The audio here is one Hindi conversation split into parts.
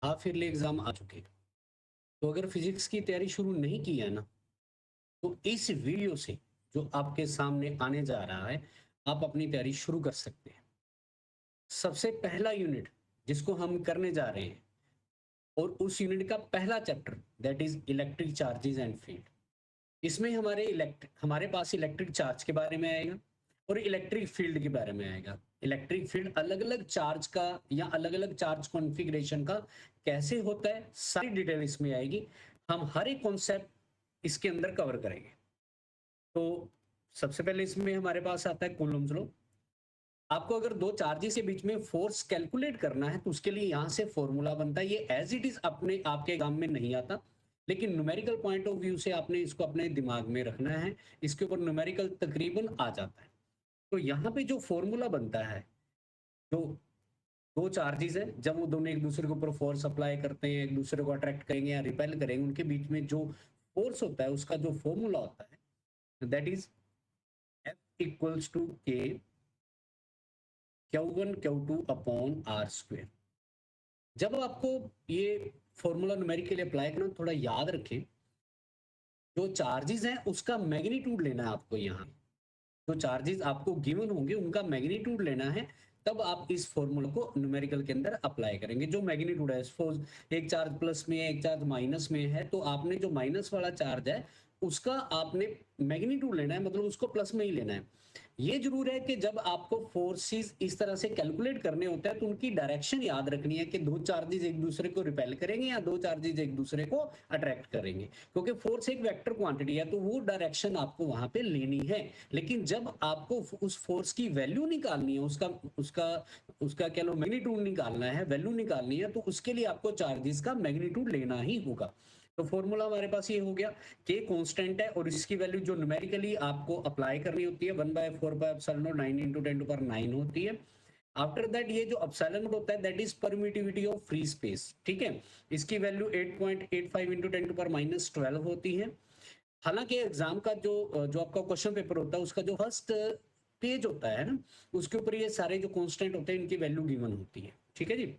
हाफ ईयरली एग्जाम आ चुके हैं। तो अगर फिजिक्स की तैयारी शुरू नहीं की है ना, तो इस वीडियो से जो आपके सामने आने जा रहा है, आप अपनी तैयारी शुरू कर सकते हैं। सबसे पहला यूनिट जिसको हम करने जा रहे हैं, और उस यूनिट का पहला chapter, that is electric charges and field. इसमें हमारे पास इलेक्ट्रिक चार्ज के बारे में आएगा और इलेक्ट्रिक फील्ड के बारे में आएगा। इलेक्ट्रिक फील्ड अलग अलग चार्ज का या अलग अलग चार्ज कॉन्फ़िगरेशन का कैसे होता है, सारी डिटेल इसमें आएगी। हम हर एक कॉन्सेप्ट इसके अंदर कवर करेंगे। तो सबसे पहले इसमें हमारे पास आता है कूलम्ब्स लॉ। आपको अगर दो चार्जेस के बीच में फोर्स कैलकुलेट करना है तो उसके लिए यहां से फॉर्मूला बनता है। ये एज इट इज अपने आपके एग्जाम में नहीं आता, लेकिन न्यूमेरिकल पॉइंट ऑफ व्यू से आपने इसको अपने दिमाग में रखना है। इसके ऊपर न्यूमेरिकल तकरीबन आ जाता है। तो यहाँ पे जो फॉर्मूला बनता है, जो दो चार्जेस है, जब वो दोनों एक दूसरे के ऊपर फोर्स अप्लाई करते हैं, एक दूसरे को अट्रैक्ट करेंगे या रिपेल करेंगे, उनके बीच में जो फोर्स होता है उसका जो फॉर्मूला होता है, that is F equals to k Q1 Q2 upon are square. जब आपको ये फॉर्मूला न्यूमेरिकली अप्लाई करना, थोड़ा याद रखें, जो चार्जेस हैं उसका मैग्नीट्यूड लेना है आपको। यहाँ जो चार्जेस आपको गिवन होंगे उनका मैग्नीट्यूड लेना है, तब आप इस फॉर्मूला को न्यूमेरिकल के अंदर अप्लाई करेंगे। जो मैग्नीट्यूड है, सपोज एक चार्ज प्लस में है, एक चार्ज माइनस में है, तो आपने जो माइनस वाला चार्ज है उसका आपने मैग्नीट्यूड लेना है, मतलब उसको प्लस में ही लेना है। ये जरूर है कि जब आपको फोर्सेस इस तरह से कैलकुलेट करने होते हैं तो उनकी डायरेक्शन याद रखनी है कि दो चार्जेस एक दूसरे को रिपेल करेंगे या दो चार्जेस एक दूसरे को अट्रैक्ट करेंगे, क्योंकि फोर्स एक वेक्टर क्वांटिटी है, तो वो डायरेक्शन आपको वहां पे लेनी है। लेकिन जब आपको उस फोर्स की वैल्यू निकालनी है, उसका उसका उसका कह लो मैग्नीट्यूड निकालना है, वैल्यू निकालनी है, तो उसके लिए आपको चार्जेस का मैग्नीट्यूड लेना ही होगा। तो फॉर्मूला हमारे पास ये हो गया, के कांस्टेंट है और इसकी वैल्यू जो न्यूमेरिकली आपको अप्लाई करनी होती है 1/4 9 इंटू 10⁹ होती है। आफ्टर दैट ये जो एप्सिलॉन होता है, that is permittivity of free space. ठीक है, इसकी वैल्यू 8.85 इंटू 10⁻12 होती है। हालांकि एग्जाम का जो जो आपका क्वेश्चन पेपर होता है, उसका जो फर्स्ट पेज होता है ना, उसके ऊपर ये सारे जो कांस्टेंट होते हैं इनकी वैल्यू गिवन होती है। ठीक है जी।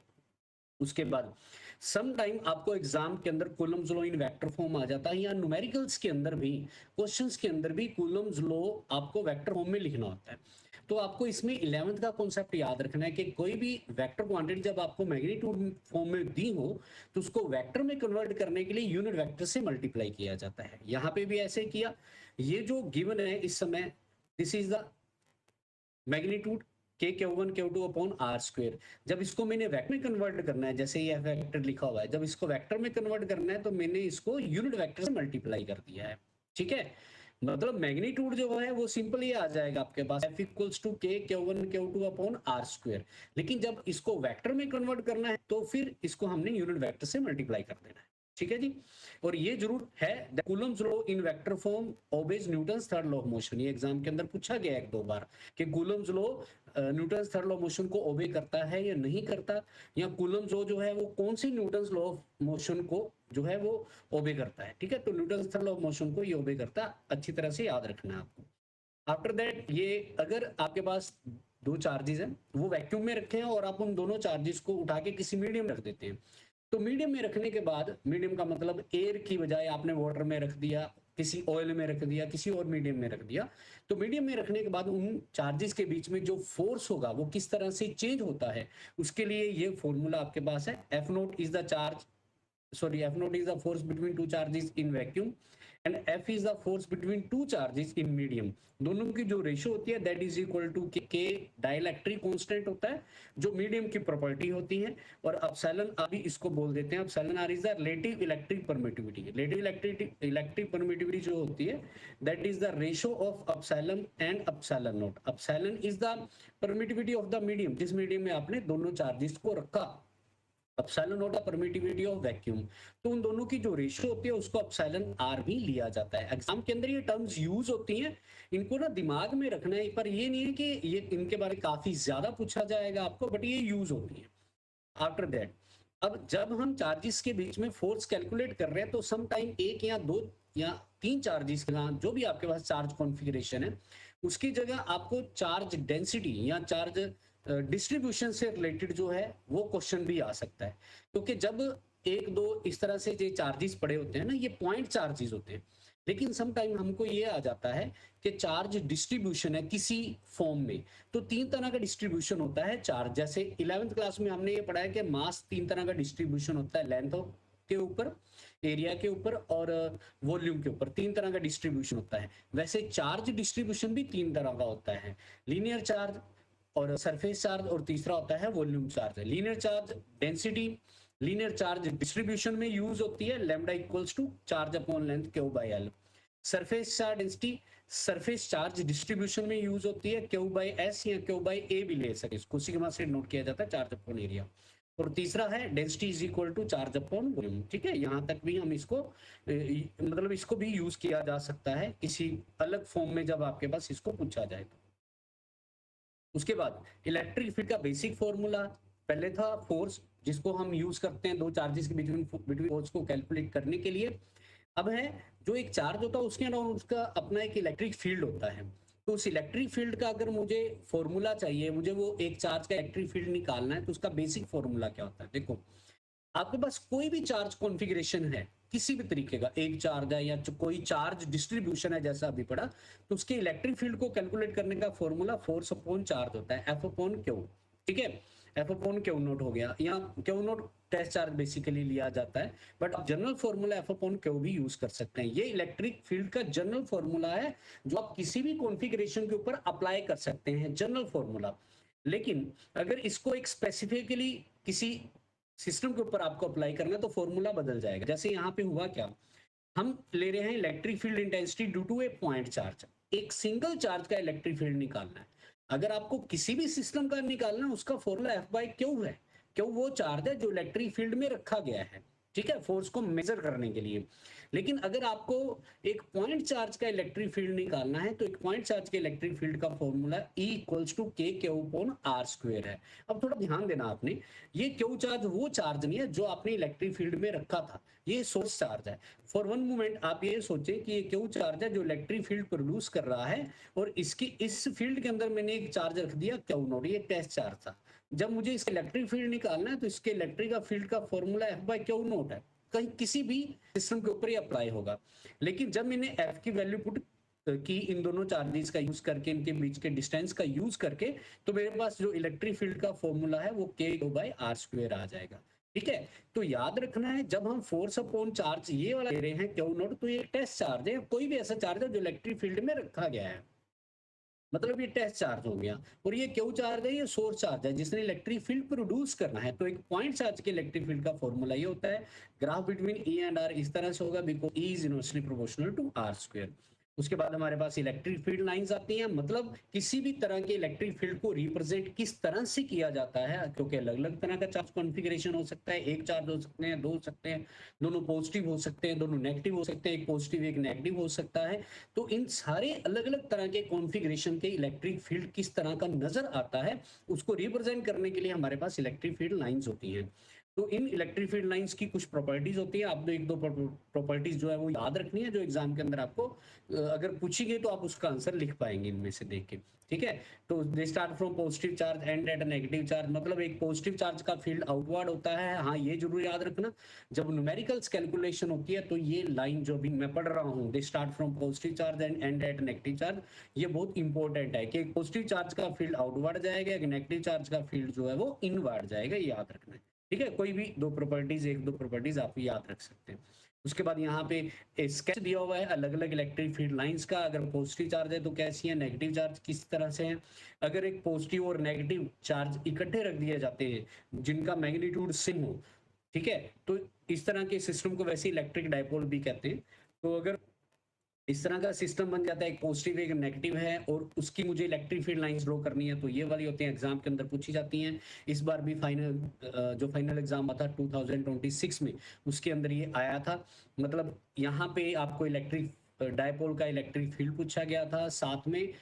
उसके बाद सम टाइम आपको एग्जाम के अंदर Coulomb's law in vector form आ जाता है, या न्यूमेरिकल्स के अंदर भी, क्वेश्चंस के अंदर भी कूलम्स लॉ आपको वेक्टर फॉर्म में लिखना होता है। तो आपको इसमें 11th का कॉन्सेप्ट याद रखना है कि कोई भी वेक्टर क्वांटिटी जब आपको मैग्नीट्यूड फॉर्म में दी हो तो उसको वेक्टर में कन्वर्ट करने के लिए यूनिट वेक्टर से मल्टीप्लाई किया जाता है। यहाँ पे भी ऐसे किया। ये जो गिवन है इस समय, दिस इज द मैग्नीट्यूड के Q1 Q2 upon are square. जब इसको मैंने वेक्टर में कन्वर्ट करना है, जैसे ये वेक्टर लिखा हुआ है, जब इसको वेक्टर में कन्वर्ट करना है तो मैंने इसको यूनिट वेक्टर से मल्टीप्लाई कर दिया है। ठीक है, मतलब मैग्नीट्यूड जो है वो सिंपल ही आ जाएगा आपके पास, F equals to k Q1 Q2 upon are square. लेकिन जब इसको वेक्टर में कन्वर्ट करना है तो फिर इसको हमने यूनिट वेक्टर से मल्टीप्लाई कर देना है। ठीक है जी। और ये जरूर है, the Coulomb's law in vector form obeys Newton's third law of motion. ये एग्जाम के अंदर पूछा गया एक दो बार कि Coulomb's law Newton's third law of motion को ओबे करता है या नहीं करता, या कूलम्स लॉ जो है वो कौन सी न्यूटन्स लॉ ऑफ मोशन को जो है वो ओबे करता है। ठीक है, तो Newton's third law of motion को ये ओबे करता है, अच्छी तरह से याद रखना है आपको। आफ्टर दैट ये अगर आपके पास दो चार्जेस हैं, वो वैक्यूम में रखे हैं और आप उन दोनों चार्जेस को उठा के किसी मीडियम रख देते हैं, तो मीडियम में रखने के बाद, मीडियम का मतलब एयर की बजाय आपने वाटर में रख दिया, किसी ऑयल में रख दिया, किसी और मीडियम में रख दिया, तो मीडियम में रखने के बाद उन चार्जेस के बीच में जो फोर्स होगा वो किस तरह से चेंज होता है, उसके लिए ये फॉर्मूला आपके पास है। F note is the charge, sorry, F naught is the force between two charges in vacuum and F is the force between two charges in medium। दोनों की जो रेशियो होती है दैट इज इक्वल टू के डाइलेक्ट्रिक कांस्टेंट होता है जो मीडियम की प्रॉपर्टी होती है, और एप्सिलॉन अभी इसको बोल देते हैं, epsilon r is the relative electric permittivity. Relative electric permittivity जो होती है that is the ratio of epsilon and epsilon nought. Epsilon is the permittivity of the medium, जिस मीडियम में आपने दोनों चार्जेस को रखा। Epsilon nought permittivity of vacuum, तो उन दोनों की जो रेशियो होती है उसको एप्सिलॉन आर भी लिया जाता है। एग्जाम के अंदर ये टर्म्स यूज होती हैं, इनको ना दिमाग में रखना है, पर ये नहीं है कि ये इनके बारे में काफी ज्यादा पूछा जाएगा आपको, बट ये यूज होती है। आफ्टर दैट अब जब हम चार्जेस के बीच में फोर्स कैलकुलेट कर रहे हैं तो सम टाइम एक या दो या तीन चार्जेस के साथ जो भी आपके पास चार्ज कॉन्फ़िगरेशन है उसकी जगह आपको चार्ज डेंसिटी या चार्ज डिस्ट्रीब्यूशन से रिलेटेड जो है वो क्वेश्चन भी आ सकता है, क्योंकि जब एक दो इस तरह से जो चार्जेस पड़े होते हैं ना, ये पॉइंट चार्जेस होते हैं, लेकिन सम टाइम हमको ये आ जाता है कि चार्ज डिस्ट्रीब्यूशन है किसी फॉर्म में। तो तीन तरह का डिस्ट्रीब्यूशन होता है चार्ज, जैसे 11th क्लास में हमने ये पढ़ा है कि मास तीन तरह का डिस्ट्रीब्यूशन होता है, लेंथ के ऊपर, एरिया के ऊपर और वॉल्यूम के ऊपर, तीन तरह का डिस्ट्रीब्यूशन होता है। वैसे चार्ज डिस्ट्रीब्यूशन भी तीन तरह का होता है, लीनियर चार्ज और सरफेस चार्ज, और तीसरा होता है volume charge. Linear charge density, linear charge distribution में यूज होती है, lambda equals to charge upon length q by l. Surface charge density surface charge distribution में यूज होती है, क्यू बाई एस या क्यू बाई ए भी ले सके, इसको सिग्मा से नोट किया जाता है, चार्ज अपॉन एरिया। और तीसरा है density is equal to charge upon volume. ठीक है, यहां तक भी हम इसको मतलब इसको भी यूज किया जा सकता है किसी अलग फॉर्म में जब आपके पास इसको पूछा जाए तो। उसके बाद इलेक्ट्रिक फील्ड का बेसिक फॉर्मूला पहले था फोर्स, जिसको हम यूज करते हैं दो चार्जेस के बिटवीन फोर्स को कैलकुलेट करने के लिए। अब है जो एक चार्ज होता है उसके अराउंड उसका अपना एक इलेक्ट्रिक फील्ड होता है, तो उस इलेक्ट्रिक फील्ड का अगर मुझे फॉर्मूला चाहिए, मुझे वो एक चार्ज का इलेक्ट्रिक फील्ड निकालना है, तो उसका बेसिक फॉर्मूला क्या होता है। देखो, आपके पास कोई भी चार्ज कॉन्फ़िगरेशन है किसी भी तरीके का, एक चार्ज है या कोई चार्ज डिस्ट्रीब्यूशन है जैसा अभी पढ़ा, तो उसके इलेक्ट्रिक फील्ड को कैलकुलेट करने का फॉर्मूला फोर्स अपॉन चार्ज होता है, एफ अपॉन क्यू। ठीक है, एफ अपॉन क्यू नोट हो गया, यहाँ q nought test charge basically लिया जाता है, बट आप general formula f upon q भी यूज कर सकते हैं। ये इलेक्ट्रिक फील्ड का जनरल फॉर्मूला है जो आप किसी भी कॉन्फ़िगरेशन के ऊपर अप्लाई कर सकते हैं, जनरल फॉर्मूला। लेकिन अगर इसको एक स्पेसिफिकली किसी सिस्टम के ऊपर आपको अप्लाई करना है तो फॉर्मूला बदल जाएगा। जैसे यहाँ पे हुआ क्या, हम ले रहे हैं electric field intensity due to a point charge, एक सिंगल चार्ज का इलेक्ट्रिक फील्ड निकालना है। अगर आपको किसी भी सिस्टम का निकालना है, उसका फॉर्मूला एफ बाई क्यू है, क्यू वो चार्ज है जो इलेक्ट्रिक फील्ड में रखा गया है, ठीक है, फोर्स को मेजर करने के लिए। लेकिन अगर आपको एक पॉइंट चार्ज का इलेक्ट्रिक फील्ड निकालना है, तो एक पॉइंट चार्ज के इलेक्ट्रिक फील्ड का फॉर्मूला E इक्वल्स टू के क्यू अपॉन आर स्क्वायर है। अब थोड़ा ध्यान देना आपने, ये क्यू चार्ज वो चार्ज नहीं है जो आपने इलेक्ट्रिक फील्ड में रखा था, ये सोर्स चार्ज है। फॉर वन मोमेंट आप ये सोचें कि ये क्यू चार्ज है जो इलेक्ट्रिक फील्ड प्रोड्यूस कर रहा है, और इसकी इस फील्ड के अंदर मैंने एक चार्ज रख दिया क्यू नोट, ये टेस्ट चार्ज था। जब मुझे इसका इलेक्ट्रिक फील्ड निकालना है तो इसके इलेक्ट्रिक का फील्ड का formula F by Q note है, कहीं किसी भी सिस्टम के ऊपर ही अप्लाई होगा। लेकिन जब मैंने एफ की वैल्यू पुट की इन दोनों चार्जेस का यूज करके, इनके बीच के डिस्टेंस का यूज करके, तो मेरे पास जो इलेक्ट्रिक फील्ड का फॉर्मूला है वो के बाई आर स्क्वायर आ जाएगा। ठीक है, तो याद रखना है जब हम फोर्स अपॉन चार्ज ये वाला ले रहे हैं क्यू नोट, तो ये टेस्ट चार्ज है, कोई भी ऐसा चार्ज है जो इलेक्ट्रिक फील्ड में रखा गया है, मतलब ये टेस्ट चार्ज हो गया। और ये क्यू चार्ज है, ये सोर्स चार्ज है जिसने इलेक्ट्रिक फील्ड प्रोड्यूस करना है। तो एक पॉइंट चार्ज के इलेक्ट्रिक फील्ड का फॉर्मूला ये होता है, graph between e and r इस तरह से होगा, because e is inversely proportional to r square. उसके बाद हमारे पास इलेक्ट्रिक फील्ड लाइंस आती हैं, मतलब किसी भी तरह के इलेक्ट्रिक फील्ड को रिप्रेजेंट किस तरह से किया जाता है, क्योंकि अलग अलग तरह का चार्ज कॉन्फ़िगरेशन हो सकता है, एक चार्ज हो सकते हैं, दो हो सकते हैं, दोनों पॉजिटिव हो सकते हैं, दोनों नेगेटिव हो सकते हैं, एक पॉजिटिव एक नेगेटिव हो सकता है। तो इन सारे अलग अलग तरह के कॉन्फ़िगरेशन के इलेक्ट्रिक फील्ड किस तरह का नजर आता है, उसको रिप्रेजेंट करने के लिए हमारे पास इलेक्ट्रिक फील्ड लाइंस होती हैं। तो इन इलेक्ट्रिक फील्ड लाइंस की कुछ प्रॉपर्टीज होती है, आपको एक दो प्रॉपर्टीज जो है वो याद रखनी है, जो एग्जाम के अंदर आपको अगर पूछी गई तो आप उसका आंसर लिख पाएंगे इनमें से देख के। ठीक है, तो they start from positive charge and at negative charge, मतलब एक पॉजिटिव चार्ज का फील्ड आउटवर्ड होता है। हाँ, ये जरूर याद रखना, जब न्यूमेरिकल्स कैलकुलेशन होती है तो ये लाइन जो भी मैं पढ़ रहा हूँ, they start from positive charge and and at negative charge, ये बहुत इंपॉर्टेंट है कि एक पॉजिटिव चार्ज का फील्ड आउटवर्ड जाएगा, एक नेगेटिव चार्ज का फील्ड जो है वो इनवर्ड जाएगा, ये याद रखना है। ठीक है, कोई भी दो प्रॉपर्टीज, एक दो प्रॉपर्टीज आप याद रख सकते हैं। उसके बाद यहाँ पे स्केच दिया हुआ है अलग अलग इलेक्ट्रिक फील्ड लाइंस का, अगर पॉजिटिव चार्ज है तो कैसी है, नेगेटिव चार्ज किस तरह से है। अगर एक पॉजिटिव और नेगेटिव चार्ज इकट्ठे रख दिए जाते हैं जिनका मैग्नीट्यूड सेम हो, ठीक है, तो इस तरह के सिस्टम को वैसे इलेक्ट्रिक डायपोल भी कहते हैं। तो अगर इस तरह का सिस्टम बन जाता है, एक पॉजिटिव एक नेगेटिव है और उसकी मुझे इलेक्ट्रिक फील्ड लाइंस ड्रॉ करनी है, तो ये वाली होती हैं, एग्जाम के अंदर पूछी जाती हैं। इस बार भी जो फाइनल एग्जाम आता 2026 में, उसके अंदर ये आया था। मतलब यहाँ पे आपको इलेक्ट्रिक डायपोल का इलेक्ट्रिक फील्ड पूछा गया था, साथ में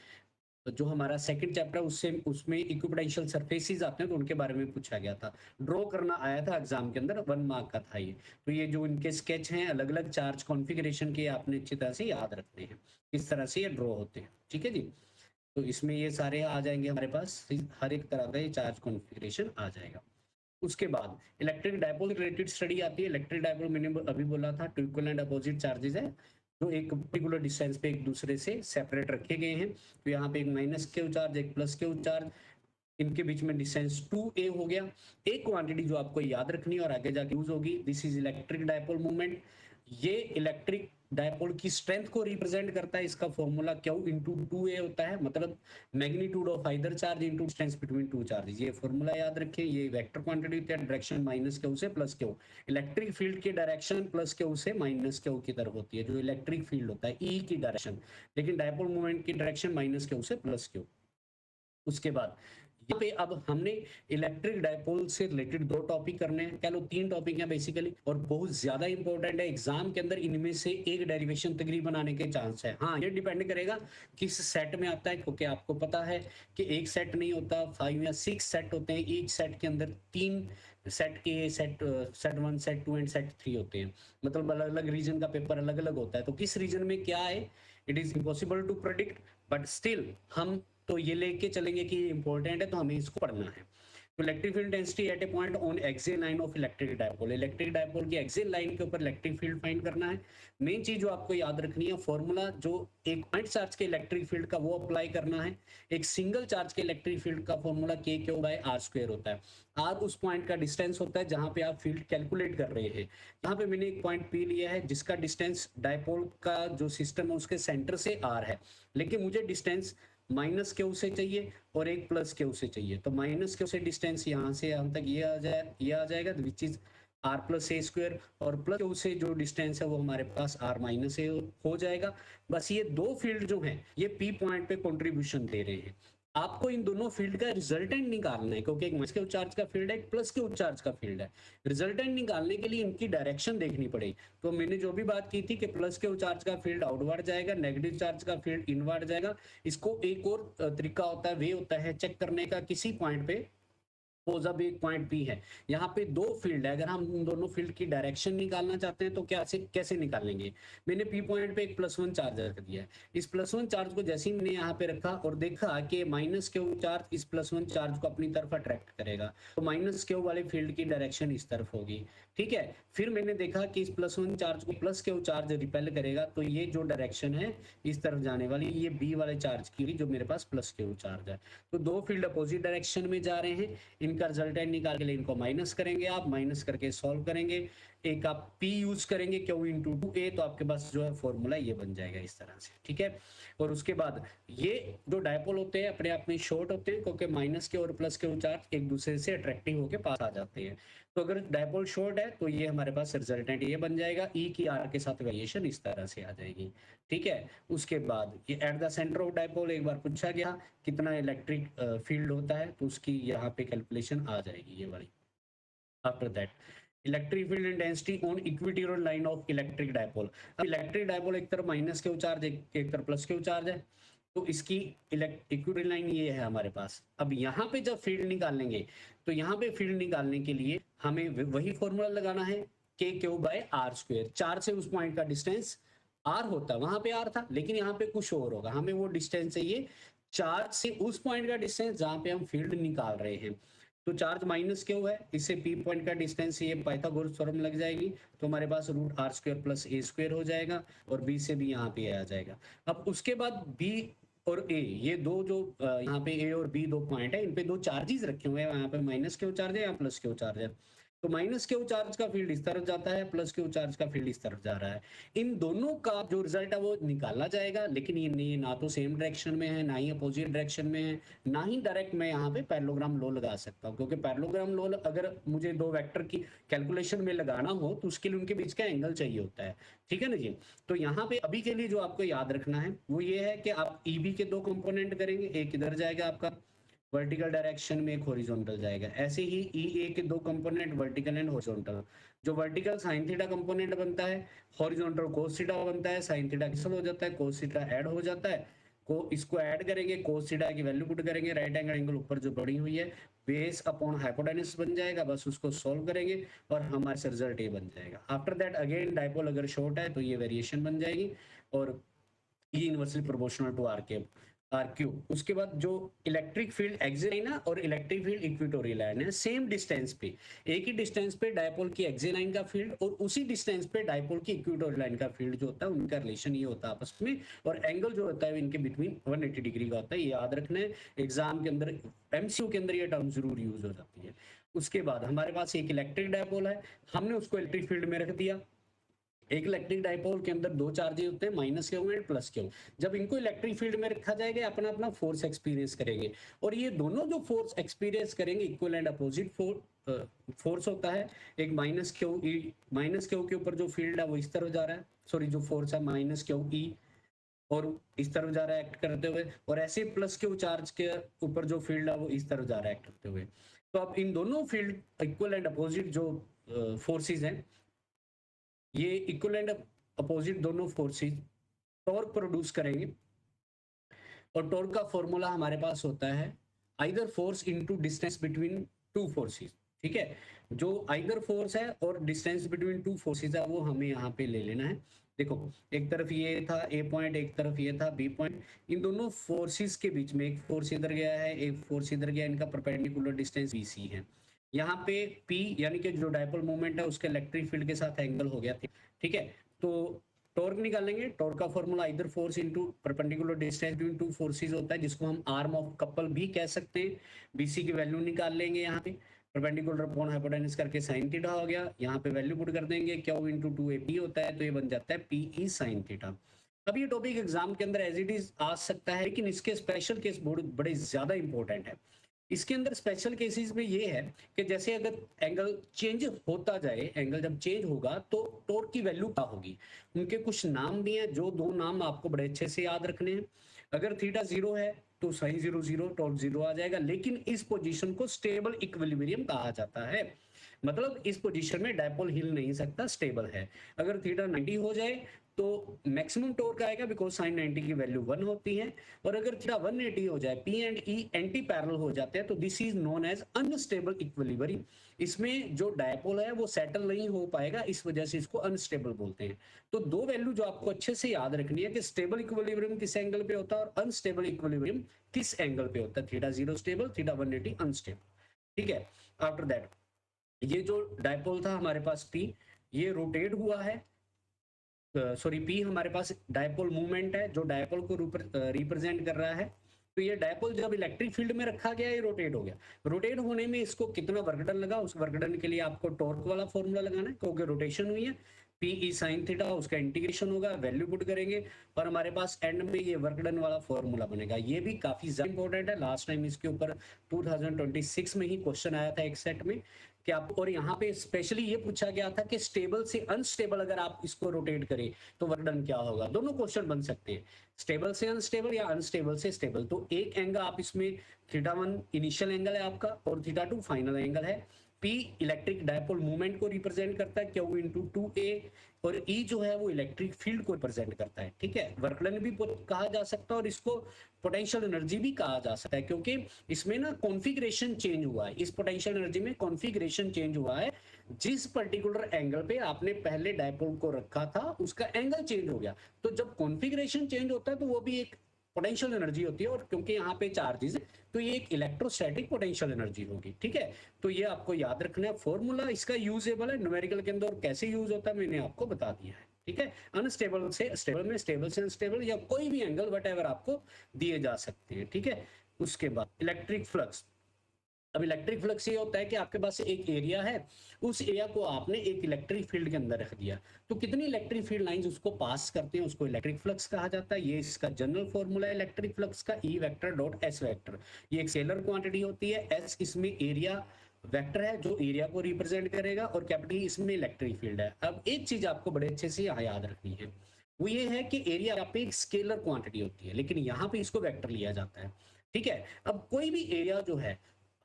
जो हमारा सेकंड चैप्टर उससे उसमें इक्विपोटेंशियल सरफेसेस आते हैं तो उनके बारे में पूछा गया था, ड्रॉ करना आया था एग्जाम के अंदर, 1 मार्क का था ये। तो ये जो इनके स्केच हैं अलग अलग चार्ज कॉन्फ़िगरेशन के, आपने अच्छी तरह से याद रखने हैं किस तरह से ये ड्रॉ होते हैं। ठीक है जी। तो इसमें ये सारे आ जाएंगे हमारे पास, हर एक तरह का ये चार्ज कॉन्फ़िगरेशन आ जाएगा। उसके बाद इलेक्ट्रिक डायपोल रिलेटेड स्टडी आती है। इलेक्ट्रिक डायपोल मैंने अभी बोला था, two equal and opposite charges है जो एक पर्टिकुलर डिस्टेंस पे एक दूसरे से सेपरेट रखे गए हैं। तो यहाँ पे एक माइनस क्यू चार्ज, एक प्लस क्यू चार्ज, इनके बीच में डिस्टेंस 2a हो गया। एक क्वांटिटी जो आपको याद रखनी है और आगे जाके यूज होगी, this is electric dipole movement. ये इलेक्ट्रिक डायपोल की स्ट्रेंथ को रिप्रेजेंट करता है। इसका फॉर्मूला Q इंटू 2a होता है, मतलब magnitude of either charge into distance between two charges. ये फॉर्मूला याद रखें। ये वेक्टर क्वांटिटी होती है, डायरेक्शन माइनस क्यू से प्लस क्यू। इलेक्ट्रिक फील्ड की डायरेक्शन प्लस क्यू से माइनस क्यू की तरफ होती है, जो इलेक्ट्रिक फील्ड होता है ई की डायरेक्शन, लेकिन डायपोल मूवमेंट की डायरेक्शन माइनस क्यू से प्लस क्यू। उसके बाद यहाँ पे अब हमने इलेक्ट्रिक डायपोल से रिलेटेड 2 टॉपिक करने हैं, कह लो 3 टॉपिक हैं बेसिकली, और बहुत ज्यादा इंपॉर्टेंट है। एग्जाम के अंदर इनमें से एक डेरिवेशन तकरीबन आने के चांस है। हाँ, ये डिपेंड करेगा किस सेट में आता है, क्योंकि आपको पता है कि एक सेट नहीं होता, 5 या 6 सेट होते हैं। एक सेट के अंदर 3 set A, set 1, set 2 and set 3 होते हैं। मतलब अलग अलग रीजन का पेपर अलग अलग होता है, तो किस रीजन में क्या है it is impossible to predict, but still हम तो ये लेके चलेंगे कि ये इंपॉर्टेंट है, तो हमें इसको पढ़ना है। तो electric field density at a point on axial line of electric dipole. Electric dipole की एक्सियल लाइन के ऊपर इलेक्ट्रिक फील्ड फाइंड करना है। मेन चीज जो आपको याद रखनी है, फॉर्मूला जो एक पॉइंट चार्ज के इलेक्ट्रिक फील्ड का वो अप्लाई करना है। एक सिंगल चार्ज के इलेक्ट्रिक फील्ड का फॉर्मूला के क्यू बाय आर स्क्वायर होता है। आर उस पॉइंट का डिस्टेंस होता है जहां पे आप फील्ड कैलकुलेट कर रहे हैं। यहाँ पे मैंने एक पॉइंट पी लिया है जिसका डिस्टेंस डायपोल का जो सिस्टम है उसके सेंटर से आर है, लेकिन मुझे डिस्टेंस माइनस क्यू से चाहिए और एक प्लस क्यू से चाहिए। तो माइनस क्यू से डिस्टेंस यहाँ से यहाँ तक ये आ जाएगा, which is r plus A square, और प्लस क्यू से जो डिस्टेंस है वो हमारे पास आर माइनस ए हो जाएगा। बस ये 2 फील्ड जो हैं ये पी पॉइंट पे कंट्रीब्यूशन दे रहे हैं। आपको इन दोनों फील्ड का रिजल्टेंट निकालना है, क्योंकि एक माइनस के चार्ज का फील्ड है, एक प्लस के चार्ज का फील्ड है। रिजल्टेंट निकालने के लिए इनकी डायरेक्शन देखनी पड़ेगी। तो मैंने जो भी बात की थी कि प्लस के चार्ज का फील्ड आउटवर्ड जाएगा, नेगेटिव चार्ज का फील्ड इनवर्ड जाएगा। इसको एक और तरीका होता है, वे होता है चेक करने का किसी पॉइंट पे, सपोज अब एक पॉइंट बी है, यहाँ पे 2 फील्ड है, अगर हम उन दोनों फील्ड की डायरेक्शन निकालना चाहते हैं तो कैसे निकालेंगे। मैंने पी पॉइंट पे एक +1 चार्ज रख दिया है। इस +1 चार्ज को जैसे ही मैंने यहाँ पे रखा और देखा कि माइनस क्यू चार्ज इस +1 चार्ज को अपनी तरफ अट्रैक्ट करेगा, तो माइनस क्यू वाले फील्ड की डायरेक्शन इस तरफ होगी। ठीक है, फिर मैंने देखा कि इस +1 चार्ज को प्लस क्यू चार्ज रिपेल करेगा, तो ये जो डायरेक्शन है इस तरफ जाने वाली, ये बी वाले चार्ज की हुई जो मेरे पास प्लस क्यू चार्ज है। तो 2 फील्ड अपोजिट डायरेक्शन में जा रहे हैं। इनका रिजल्टेंट निकाल के लिए इनको माइनस करेंगे, आप माइनस करके सॉल्व करेंगे। एक आप P यूज करेंगे क्यू इंटू 2a, तो आपके पास जो है फॉर्मूला ये बन जाएगा इस तरह से। ठीक है, और उसके बाद ये जो डायपोल होते हैं अपने आप में शॉर्ट होते हैं, क्योंकि माइनस के और प्लस के चार्ज एक दूसरे से अट्रैक्टिव होकर पास आ जाते हैं। तो अगर डायपोल शॉर्ट है तो ये हमारे पास रिजल्टेंट ये बन जाएगा, ई की आर के साथ वेरिएशन इस तरह से आ जाएगी। ठीक है, उसके बाद ये at the centre of dipole एक बार पूछा गया कितना इलेक्ट्रिक फील्ड होता है, तो उसकी यहाँ पे कैलकुलेशन आ जाएगी ये वाली। After that electric field intensity on equatorial line of electric dipole. अब इलेक्ट्रिक डायपोल एक तरफ माइनस क्यू चार्ज, एक तरफ प्लस क्यू चार्ज है, तो इसकी इक्विटोरियल लाइन ये है हमारे पास। अब यहाँ पे जब फील्ड निकालेंगे तो यहाँ पे फील्ड निकालने के लिए हमें वही फॉर्मूला लगाना है, के क्यू बाय आर स्क्वायर। 4 से उस पॉइंट का डिस्टेंस आर होता, वहां पे आर था लेकिन यहाँ पे कुछ और होगा, हमें वो डिस्टेंस चाहिए 4 से उस पॉइंट का डिस्टेंस जहां पे हम फील्ड निकाल रहे हैं। तो चार्ज माइनस क्यू है, इससे पी पॉइंट का डिस्टेंस ये पाइथागोरस थ्योरम लग जाएगी, तो हमारे पास रूट आर स्क्वायर प्लस ए स्क्वायर हो जाएगा, और बी से भी यहाँ पे आ जाएगा। अब उसके बाद बी और ए, ये दो जो यहाँ पे ए और बी 2 पॉइंट है, इन पे 2 चार्जेस रखे हुए हैं, यहाँ पे माइनस क्यू चार्ज है, यहाँ प्लस क्यू चार्ज है। तो माइनस क्यू चार्ज का फील्ड इस तरफ जाता है, प्लस क्यू चार्ज का फील्ड इस तरफ जा रहा है। इन दोनों का जो रिजल्ट है वो निकाला जाएगा, लेकिन ये ना तो सेम डायरेक्शन में है, ना ही अपोजिट डायरेक्शन में है, ना ही डायरेक्ट मैं यहाँ पे पैरेललोग्राम लॉ लगा सकता हूँ, क्योंकि पैरेललोग्राम लॉ अगर मुझे 2 वेक्टर की कैलकुलेशन में लगाना हो तो उसके लिए उनके बीच का एंगल चाहिए होता है। ठीक है ना जी। तो यहाँ पे अभी के लिए जो आपको याद रखना है वो ये है कि आप ईबी के 2 कंपोनेंट करेंगे, एक इधर जाएगा आपका वर्टिकल डायरेक्शन में, एक हॉरिजॉन्टल जाएगा। ऐसे ही ई ए के 2 कंपोनेंट वर्टिकल एंड हॉरिजॉन्टल। जो वर्टिकल साइन थीटा कंपोनेंट बनता है, हॉरिजॉन्टल कोस थीटा बनता है, साइन थीटा कैंसिल हो जाता है, कोस थीटा ऐड हो जाता है, को इसको ऐड करेंगे, कोस थीटा की वैल्यू पुट करेंगे, राइट एंगल एंगल ऊपर जो बड़ी हुई है बेस अपॉन हाइपोटेन्यूस बन जाएगा, बस उसको सॉल्व करेंगे और हमारे रिजल्ट ये बन जाएगा। आफ्टर दैट अगेन डायपोल अगर शॉर्ट है तो ये वेरिएशन बन जाएगी, और E inversely proportional to R cap. RQ। उसके बाद जो इलेक्ट्रिक फील्ड एक्सिस लाइन है और इलेक्ट्रिक फील्ड इक्वेटोरियल लाइन है, सेम डिस्टेंस पे, एक ही डिस्टेंस पे डायपोल की एक्सिस लाइन का फील्ड और उसी डिस्टेंस पे डायपोल की इक्वेटोरियल लाइन का फील्ड जो होता है, उनका रिलेशन ये होता है आपस में, और एंगल जो होता है इनके बिटवीन 180 डिग्री का होता है। ये याद रखना है, एग्जाम के अंदर MCQ के अंदर ये टर्म जरूर यूज हो जाती है। उसके बाद हमारे पास एक इलेक्ट्रिक डायपोल है, हमने उसको इलेक्ट्रिक फील्ड में रख दिया। एक इलेक्ट्रिक डायपोल के अंदर दो चार्जेस होते हैं, minus Q and plus Q. जब इनको इलेक्ट्रिक फील्ड में रखा जाएगा, अपना अपना फोर्स एक्सपीरियंस करेंगे, और ये दोनों जो फोर्स एक्सपीरियंस करेंगे इक्वल एंड अपोजिट फोर्स होता है। एक माइनस क्यू के ऊपर जो फील्ड है वो इस तरफ जा रहा है, सॉरी जो फोर्स है माइनस क्यू ई, और इस तरफ जा रहा है एक्ट करते हुए, और ऐसे प्लस क्यू चार्ज के ऊपर जो फील्ड है वो इस तरफ जा रहा है एक्ट करते हुए। तो अब इन दोनों फील्ड इक्वल एंड अपोजिट जो फोर्सेस हैं, ये इक्वल एंड अपोजिट दोनों फोर्सेस टॉर्क प्रोड्यूस करेंगे, और टॉर्क का फॉर्मूला हमारे पास होता है either force into distance between two forces. ठीक है, जो आइदर फोर्स है और डिस्टेंस बिटवीन टू फोर्सेस है वो हमें यहाँ पे ले लेना है। देखो, एक तरफ ये था A पॉइंट, एक तरफ ये था B पॉइंट। इन दोनों फोर्सेस के बीच में एक फोर्स इधर गया है, एक फोर्स इधर गया, इनका परपेंडिकुलर डिस्टेंस BC है। यहाँ पे P यानी कि जो डायपोल मोमेंट है उसके इलेक्ट्रिक फील्ड के साथ एंगल हो गया। ठीक है, तो टॉर्क निकालेंगे। टॉर्क का फॉर्मूला इधर force into perpendicular distance between two forces होता है, जिसको हम आर्म ऑफ कपल भी कह सकते हैं। BC की वैल्यू निकाल लेंगे, यहाँ पे परपेंडिकुलर अपॉन हाइपोटेन्यूज करके sin थीटा हो गया, यहाँ पे वैल्यू पुट कर देंगे, Q इंटू 2AP होता है, तो ये बन जाता है PE sin थीटा। अब ये टॉपिक एग्जाम के अंदर एज इट इज आ सकता है, लेकिन इसके स्पेशल केस बड़े ज्यादा इंपॉर्टेंट है। इसके अंदर स्पेशल केसेस में ये है कि जैसे अगर एंगल चेंज होता जाए, एंगल जब चेंज होगा तो टॉर्क की वैल्यू क्या होगी। उनके कुछ नाम भी हैं, जो दो नाम आपको बड़े अच्छे से याद रखने हैं। अगर थीटा 0 है तो साइन 0 टॉर्क 0 आ जाएगा, लेकिन इस पोजीशन को स्टेबल इक्विलिब्रियम कहा जाता है। मतलब इस पोजीशन में डायपोल हिल नहीं सकता, स्टेबल है। अगर थीटा 90 हो जाए तो मैक्सिमम टॉर्क आएगा, बिकॉज साइन 90 की वैल्यू 1 होती है। और अगर थीटा 180 हो जाए, P and E anti parallel हो जाते हैं, तो this is known as unstable equilibrium. इसमें जो डायपोल है वो सेटल नहीं हो पाएगा, इस वजह से इसको अनस्टेबल बोलते हैं। तो दो वैल्यू जो आपको अच्छे से याद रखनी है कि स्टेबल इक्विलिब्रियम किस एंगल पे होता है और अनस्टेबल इक्विलिब्रियम किस एंगल पे होता है। Theta 0 stable, theta 180 unstable. ठीक है, आफ्टर दैट ये जो डायपोल था हमारे पास P, ये रोटेट हुआ है, सॉरी P हमारे पास डायपोल मूवमेंट है जो डायपोल को रिप्रेजेंट कर रहा है। तो ये डायपोल जब इलेक्ट्रिक फील्ड में रखा गया, ये रोटेट हो गया। रोटेट होने में इसको कितना वर्क डन लगा, उस वर्क डन के लिए आपको टॉर्क वाला फॉर्मूला लगाना है, क्योंकि रोटेशन हुई है। PE sin थीटा, उसका इंटीग्रेशन होगा, वैल्यू पुट करेंगे, और हमारे पास एंड में ये वर्क डन वाला फॉर्मूला बनेगा। ये भी काफी ज्यादा इंपॉर्टेंट है, लास्ट टाइम इसके ऊपर 2026 में ही क्वेश्चन आया था एक सेट में कि आप, और यहाँ पे स्पेशली ये पूछा गया था कि स्टेबल से अनस्टेबल अगर आप इसको रोटेट करें तो वर्क डन क्या होगा। दोनों क्वेश्चन बन सकते हैं, स्टेबल से अनस्टेबल या अनस्टेबल से स्टेबल। तो एक एंगल आप इसमें थीटा 1 इनिशियल एंगल है आपका, और थीटा 2 फाइनल एंगल है। P इलेक्ट्रिक डायपोल मूवमेंट को रिप्रेजेंट करता है, Q इंटू 2A, और E जो है वो इलेक्ट्रिक फील्ड को रिप्रेजेंट करता है। ठीक है, वर्क डन भी कहा जा सकता है और इसको पोटेंशियल एनर्जी भी कहा जा सकता है, क्योंकि इसमें ना कॉन्फ़िगरेशन चेंज हुआ है। इस पोटेंशियल एनर्जी में कॉन्फ़िगरेशन चेंज हुआ है, जिस पर्टिकुलर एंगल पे आपने पहले डायपोल को रखा था उसका एंगल चेंज हो गया। तो जब कॉन्फ़िगरेशन चेंज होता है तो वो भी एक पोटेंशियल एनर्जी होती है, और क्योंकि यहाँ पे चार्जेस है तो ये एक इलेक्ट्रोस्टैटिक पोटेंशियल एनर्जी होगी। ठीक है, तो ये आपको याद रखना है। फॉर्मूला इसका यूजेबल है न्यूमेरिकल के अंदर, कैसे यूज होता है मैंने आपको बता दिया है। ठीक है, अनस्टेबल से स्टेबल में, स्टेबल से अनस्टेबल, या कोई भी एंगल वट आपको दिए जा सकते हैं। ठीक है, उसके बाद इलेक्ट्रिक फ्लक्स। अब इलेक्ट्रिक फ्लक्स ये होता है कि आपके पास एक एरिया है, उस एरिया को आपने एक इलेक्ट्रिक फील्ड के अंदर रख दिया, तो कितनी इलेक्ट्रिक फील्ड लाइंस उसको पास करते हैं उसको इलेक्ट्रिक फ्लक्स कहा जाता है। ये इसका जनरल फॉर्मूला है इलेक्ट्रिक फ्लक्स का, E vector dot S vector. ये एक स्केलर क्वांटिटी होती है, S इसमें एरिया वेक्टर है जो एरिया को रिप्रेजेंट करेगा, और कैपिटल E इसमें इलेक्ट्रिक फील्ड है। अब एक चीज आपको बड़े अच्छे से यहाँ याद रखनी है, वो ये है कि एरिया यहाँ पे एक स्केलर क्वांटिटी होती है, लेकिन यहाँ पे इसको वेक्टर लिया जाता है। ठीक है, अब कोई भी एरिया जो है,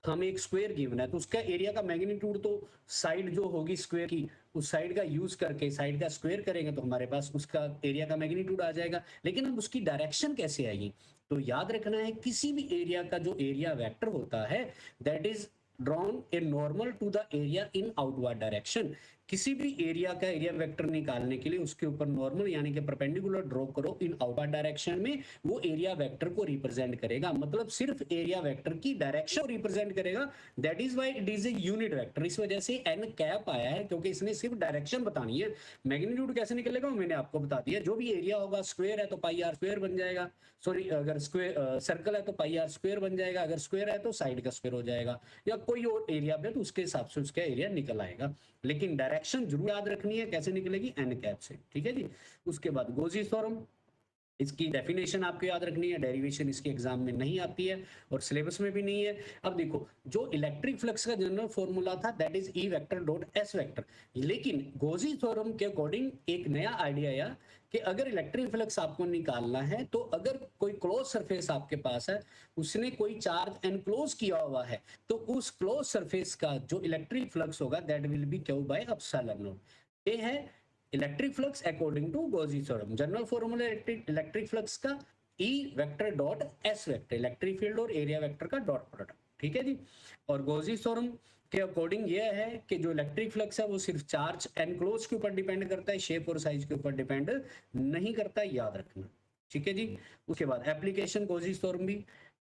हमें एक स्क्वायर गिवन है, तो उसका एरिया का मैग्नीट्यूड तो साइड जो होगी स्क्वायर की, उस साइड का यूज करके साइड का स्क्वायर करेंगे तो हमारे पास उसका एरिया का मैग्नीट्यूड आ जाएगा। लेकिन हम उसकी डायरेक्शन कैसे आएगी, तो याद रखना है किसी भी एरिया का जो एरिया वेक्टर होता है that is drawn a normal to the area in outward direction. किसी भी एरिया का एरिया वेक्टर निकालने के लिए उसके ऊपर नॉर्मल यानी कि परपेंडिकुलर ड्रॉ करो इन आउटवर्ड डायरेक्शन में, वो एरिया वेक्टर को रिप्रेजेंट करेगा, मतलब सिर्फ एरिया वेक्टर की डायरेक्शन को रिप्रेजेंट करेगा। That is why it is a unit vector. इस वजह से एन कैप आया है, क्योंकि इसने सिर्फ डायरेक्शन बतानी है। मैग्नीट्यूड कैसे निकलेगा मैंने आपको बता दिया। जो भी एरिया होगा, स्क्वायर है तो पाई आर स्क्वायर बन जाएगा, सॉरी अगर स्क्वायर सर्कल है तो पाई आर स्क्वायर बन जाएगा, अगर स्क्वायर है तो साइड का स्क्वायर हो जाएगा, या कोई और एरिया पे तो उसके हिसाब से उसका एरिया निकल आएगा। लेकिन डायरेक्शन जरूर याद रखनी है, कैसे निकलेगी, एन कैप से। ठीक है जी। उसके बाद गोजीस थ्योरम, इसकी डेफिनेशन आपको याद रखनी है, डेरिवेशन इसके एग्जाम में नहीं आती है और सिलेबस में भी नहीं है। अब देखो, जो इलेक्ट्रिक फ्लक्स का जनरल फॉर्मूला था that is E vector dot S vector, लेकिन गोजी थ्योरम के अकॉर्डिंग एक नया आइडिया आया कि अगर इलेक्ट्रिक फ्लक्स आपको निकालना है तो अगर कोई क्लोज सरफेस आपके पास है, उसने कोई चार्ज एनक्लोज किया हुआ है, तो उस क्लोज सरफेस का जो इलेक्ट्रिक फ्लक्स होगा that will be Q by epsilon naught. ये है electric flux according to Gauss's theorem. General formula electric flux का E vector dot S vector, electric field और एरिया वेक्टर का डॉट प्रोडक्ट। ठीक है जी। और गॉसी थ्योरम के अकॉर्डिंग यह है कि जो इलेक्ट्रिक फ्लक्स है वो सिर्फ चार्ज एनक्लोज के ऊपर डिपेंड करता है, शेप और साइज के ऊपर डिपेंड नहीं करता, याद रखना। ठीक है जी। उसके बाद एप्लीकेशन गॉसी थ्योरम भी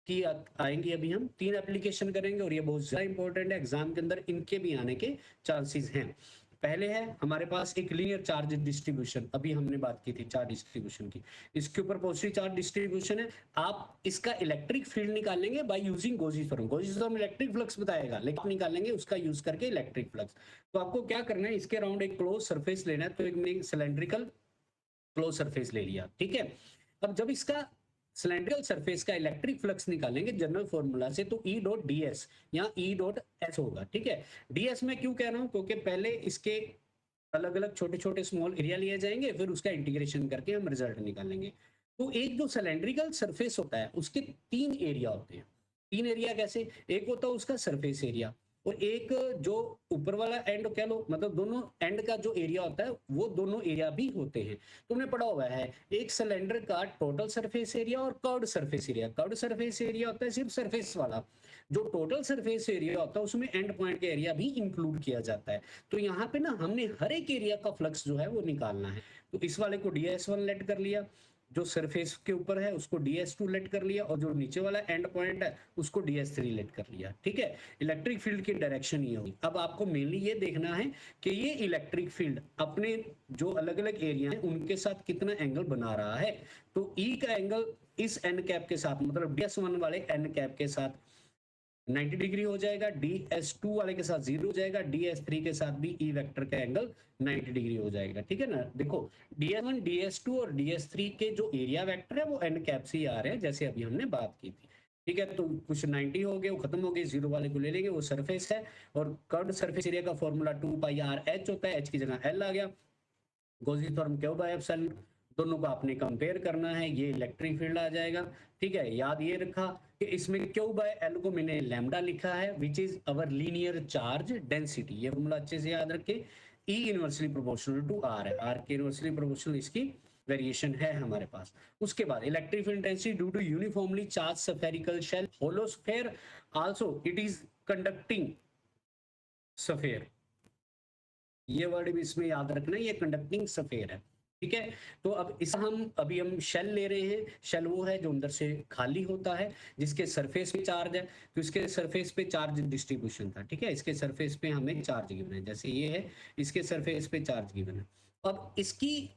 की आएंगी। अभी हम 3 एप्लीकेशन करेंगे और ये बहुत ज्यादा इंपॉर्टेंट है, एग्जाम के अंदर इनके भी आने के चांसेस हैं। पहले है हमारे पास एक लीनियर चार्ज डिस्ट्रीब्यूशन, अभी हमने बात की थी चार्ज डिस्ट्रीब्यूशन की, इसके ऊपर पॉजिटिव चार्ज डिस्ट्रीब्यूशन है। आप इसका इलेक्ट्रिक फील्ड निकालेंगे by using Gauss's theorem. Gauss's theorem electric flux बताएगा, लेकिन निकालेंगे उसका यूज करके इलेक्ट्रिक फ्लक्स। तो आपको क्या करना है, इसके अराउंड एक क्लोज सरफेस लेना है, तो एक सिलेंड्रिकल क्लोज सरफेस ले लिया। ठीक है। अब जब इसका सिलेंड्रिकल सरफेस का इलेक्ट्रिक फ्लक्स निकालेंगे जनरल फॉर्मूला से, तो ई डॉट डी एस या ई डॉट एस होगा। ठीक है। डीएस में क्यों कह रहा हूं, क्योंकि पहले इसके अलग अलग छोटे छोटे स्मॉल एरिया लिए जाएंगे, फिर उसका इंटीग्रेशन करके हम रिजल्ट निकालेंगे। तो एक जो सिलेंड्रिकल सरफेस होता है उसके 3 एरिया होते हैं। 3 एरिया कैसे, एक होता है उसका सरफेस एरिया, और एक जो ऊपर वाला एंड कह लो, मतलब दोनों एंड का जो एरिया होता है वो दोनों एरिया भी होते हैं। तुमने पढ़ा हुआ है एक सिलेंडर का टोटल सरफेस एरिया और curved surface area. Curved surface area होता है सिर्फ सरफेस वाला, जो टोटल सरफेस एरिया होता है उसमें एंड पॉइंट का एरिया भी इंक्लूड किया जाता है। तो यहाँ पे ना हमने हर एक एरिया का फ्लक्स जो है वो निकालना है। तो इस वाले को ds1 लेट कर लिया, जो सरफेस के ऊपर है उसको ds2 लेट कर लिया, और जो नीचे वाला एंड पॉइंट है उसको ds3 लेट कर लिया। ठीक है। इलेक्ट्रिक फील्ड की डायरेक्शन ये होगी। अब आपको मेनली ये देखना है कि ये इलेक्ट्रिक फील्ड अपने जो अलग अलग एरिया है उनके साथ कितना एंगल बना रहा है। तो ई का एंगल इस एन कैप के साथ, मतलब ds1 वाले एन कैप के साथ 90 डिग्री हो जाएगा, ds2 वाले के साथ 0 हो जाएगा, ds3 के साथ भी ई वेक्टर का एंगल 90 डिग्री हो जाएगा। ठीक है ना। देखो ds1 ds2 और ds3 के जो एरिया वेक्टर है वो एंड कैप से ही आ रहे हैं, जैसे अभी हमने बात की थी। ठीक है। तो कुछ 90 हो गए, वो खत्म हो गए, 0 वाले को ले लेंगे, वो सरफेस है। और कर्व्ड सरफेस एरिया का फॉर्मूला 2 पाई आर एच होता है, एच की जगह एल आ गया। Gauss theorem Q by epsilon, दोनों को आपने कंपेयर करना है, ये इलेक्ट्रिक फील्ड आ जाएगा। ठीक है। याद ये रखा कि इसमें क्यू बाय एल को मैंने लैम्डा लिखा है, which is our linear charge density. ये फॉर्मूला अच्छे से याद रखे। E inversely proportional to r है, आर के इनवर्सली प्रोपोर्शनल इसकी वेरिएशन है हमारे पास। उसके बाद electric field intensity due to uniformly charge spherical shell hollow sphere, also it is conducting sphere. ये वर्ड भी इसमें याद रखना, ये कंडक्टिंग स्फीयर है। ठीक है। तो अब इस अभी हम शेल ले रहे हैं। शेल वो है जो अंदर से खाली होता है, जिसके सरफेस पे चार्ज है। तो इसके सरफेस पे चार्ज डिस्ट्रीब्यूशन था। ठीक है। इसके सरफेस पे हमें चार्ज गिवन है, जैसे ये है, इसके सरफेस पे चार्ज गिवन है। अब इसकी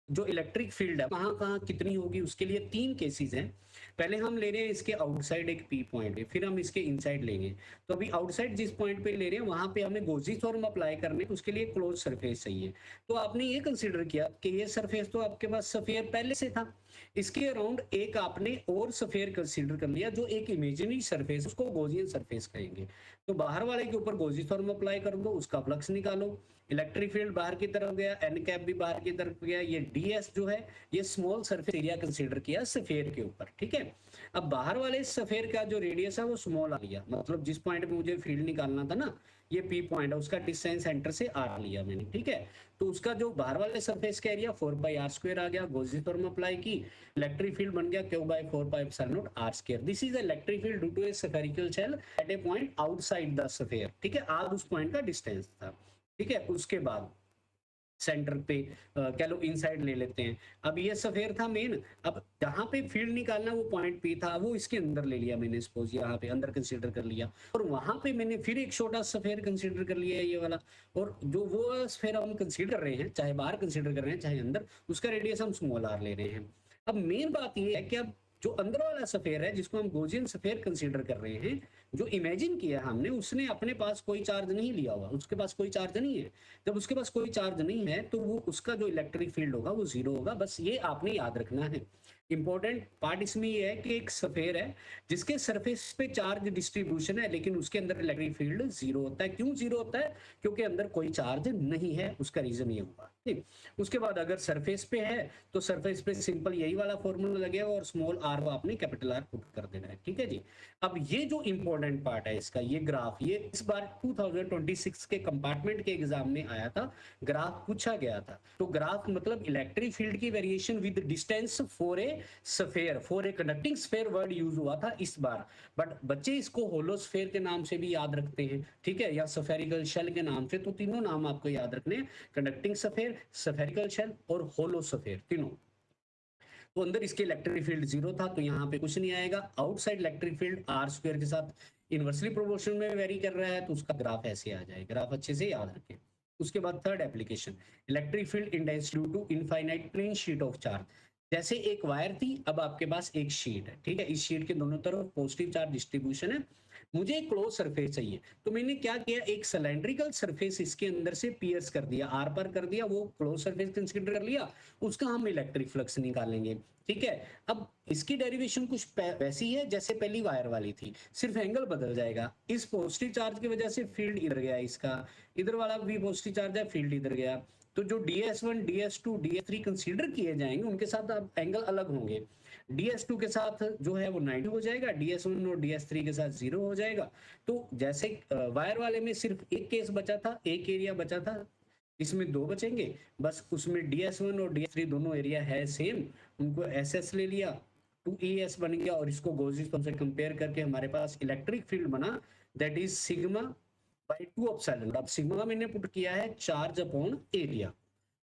जो इलेक्ट्रिक फील्ड है कहाँ कहाँ कितनी होगी, उसके लिए 3 केसेस हैं। पहले हम ले रहे हैं इसके आउटसाइड एक पी पॉइंट है, फिर हम इसके इनसाइड लेंगे। तो अभी आउटसाइड जिस पॉइंट पे ले रहे हैं वहां पे हमें गॉसी थ्योरम अप्लाई करने, उसके लिए क्लोज सरफेस चाहिए। तो आपने ये कंसीडर किया कि ये सरफेस तो आपके पास स्फीयर पहले से था, इसके अराउंड एक आपने और स्फीयर कंसीडर कर लिया जो एक इमेजिनरी सरफेस, उसको गॉसियन सरफेस कहेंगे। तो बाहर वाले के ऊपर गॉसी थ्योरम अप्लाई कर दो, उसका फ्लक्स निकालो। इलेक्ट्रिक फील्ड बाहर की तरफ गया, एन कैप भी बाहर की तरफ गया। ये ds जो है ये स्मॉल सरफेस एरिया कंसीडर किया स्फीयर के ऊपर। ठीक है। अब बाहर वाले स्फीयर का जो रेडियस है वो स्मॉल आ लिया, मतलब जिस पॉइंट पे मुझे फील्ड निकालना था ना, ये पी पॉइंट है, उसका डिस्टेंस सेंटर से आर लिया मैंने। ठीक है। तो उसका जो बाहर वाले सरफेस का एरिया 4 बाई आर स्क्वायर आ गया, गॉसी थ्योरम अप्लाई की, इलेक्ट्रिक फील्ड बन गया q by 4 pi epsilon nought r square. This is electric field due to a spherical shell at a point outside the sphere. ठीक है। आर उस पॉइंट का डिस्टेंस था। ठीक है, उसके बाद सेंटर पे कह लो इनसाइड ले लेते हैं। अब ये सफेयर था मेन, अब जहां पे फील्ड निकालना वो पॉइंट पी था, वो इसके अंदर ले लिया मैंने, सपोज यहाँ पे अंदर कंसीडर कर लिया, और वहां पे मैंने फिर एक छोटा सफेयर कंसीडर कर लिया है ये वाला, और जो वो सफेयर हम कंसीडर कर रहे हैं, चाहे बाहर कंसीडर कर रहे हैं चाहे अंदर, उसका रेडियस हम स्मॉल आर ले रहे हैं। अब मेन बात ये है कि अब जो अंदर वाला सफेयर है जिसको हम गोजियन सफेयर कंसीडर कर रहे हैं, जो इमेजिन किया हमने, उसने अपने पास कोई चार्ज नहीं लिया हुआ, उसके पास कोई चार्ज नहीं है। जब उसके पास कोई चार्ज नहीं है तो वो उसका जो इलेक्ट्रिक फील्ड होगा वो जीरो होगा, बस ये आपने याद रखना है। इंपॉर्टेंट पार्ट इसमें ये है कि एक सफेयर है जिसके सरफेस पे चार्ज डिस्ट्रीब्यूशन है, लेकिन उसके अंदर इलेक्ट्रिक फील्ड जीरो होता है। क्यों जीरो होता है? क्योंकि अंदर कोई चार्ज नहीं है, उसका रीजन ये हुआ। ठीक, उसके बाद अगर सरफेस पे है तो सरफेस पे सिंपल यही वाला फॉर्मूला लगेगा और स्मॉल आर को आपने कैपिटल आर पुट कर देना है। ठीक है जी। अब ये जो इंपॉर्टेंट पार्ट है इसका, ये ग्राफ, ये इस बार 2026 के कंपार्टमेंट के एग्जाम में आया था, ग्राफ पूछा गया था। तो ग्राफ मतलब इलेक्ट्रिक फील्ड की variation with distance for a sphere, for a conducting sphere word use हुआ था इस बार, बट बच्चे इसको होलोस्फेयर के नाम से भी याद रखते हैं, ठीक है, या स्फेरिकल शेल के नाम से। तो तीनों नाम आपको याद रखने हैं, कंडक्टिंग स्फेयर, स्फेरिकल शेल और होलोस्फेयर, तीनों। तो अंदर इसके इलेक्ट्रिक फील्ड जीरो था, तो यहाँ पे कुछ नहीं आएगा। Outside electric field r square के साथ इनवर्सली प्रोपोर्शनल में वेरी कर रहा है, तो उसका ग्राफ ऐसे आ जाए। ग्राफ अच्छे से याद रखें। उसके बाद third application, electric field intense due to infinite plane sheet of charge. जैसे एक वायर थी, अब आपके पास एक शीट है, ठीक है, इस शीट के दोनों तरफ पॉजिटिव चार्ज डिस्ट्रीब्यूशन है, मुझे एक क्लोज सरफेस चाहिए। तो मैंने क्या किया, एक सिलेंड्रिकल सरफेस इसके अंदर से पियर्स कर दिया, आर पर कर दिया, वो क्लोज सरफेस कंसीडर कर लिया, उसका हम इलेक्ट्रिक फ्लक्स निकालेंगे। ठीक है, अब इसकी डेरिवेशन कुछ वैसी है जैसे पहली वायर वाली थी, सिर्फ एंगल बदल जाएगा। इस पॉजिटिव चार्ज की वजह से फील्ड इधर गया, इसका इधर वाला भी पॉजिटिव चार्ज है, फील्ड इधर गया। तो जो ds1 ds2 ds3 कंसीडर किए जाएंगे उनके साथ अब एंगल अलग होंगे। ds2 के साथ जो है वो 90 हो जाएगा, ds1 और ds3 के साथ 0 हो जाएगा। तो जैसे वायर वाले में सिर्फ एक केस बचा था, एक एरिया बचा था, इसमें दो बचेंगे, बस उसमें ds1 और ds3 दोनों एरिया है सेम, उनको ss ले लिया, 2es बन गया, और इसको गॉसियन फॉर्म से कंपेयर करके हमारे पास इलेक्ट्रिक फील्ड बना, that is sigma by 2 epsilon. अब सिग्मा मैंने पुट किया है चार्ज अपॉन एरिया।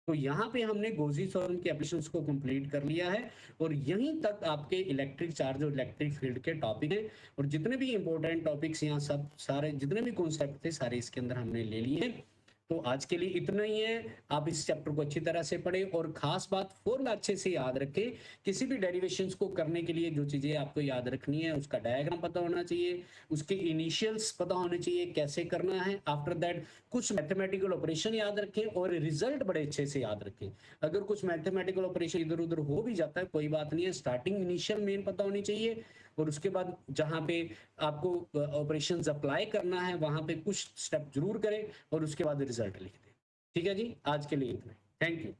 तो यहाँ पे हमने गॉसियन फॉर्म के एप्लीकेशंस को कंप्लीट कर लिया है, और यहीं तक आपके इलेक्ट्रिक चार्ज और इलेक्ट्रिक फील्ड के टॉपिक हैं। और जितने भी इंपॉर्टेंट टॉपिक्स यहाँ सब सारे जितने भी कॉन्सेप्ट थे सारे इसके अंदर हमने ले लिए हैं। तो आज के लिए इतना ही है। आप इस चैप्टर को अच्छी तरह से पढ़ें, और खास बात फॉर्मूला अच्छे से याद रखें। किसी भी डेरिवेशंस को करने के लिए जो चीजें आपको याद रखनी है, उसका डायग्राम पता होना चाहिए, उसके इनिशियल्स पता होने चाहिए, कैसे करना है। आफ्टर दैट कुछ मैथमेटिकल ऑपरेशन याद रखें, और रिजल्ट बड़े अच्छे से याद रखें। अगर कुछ मैथमेटिकल ऑपरेशन इधर उधर हो भी जाता है कोई बात नहीं है, स्टार्टिंग इनिशियल मेन पता होनी चाहिए, और उसके बाद जहां पे आपको ऑपरेशंस अप्लाई करना है वहां पे कुछ स्टेप जरूर करें, और उसके बाद रिजल्ट लिख दें। ठीक है जी, आज के लिए इतना। Thank you.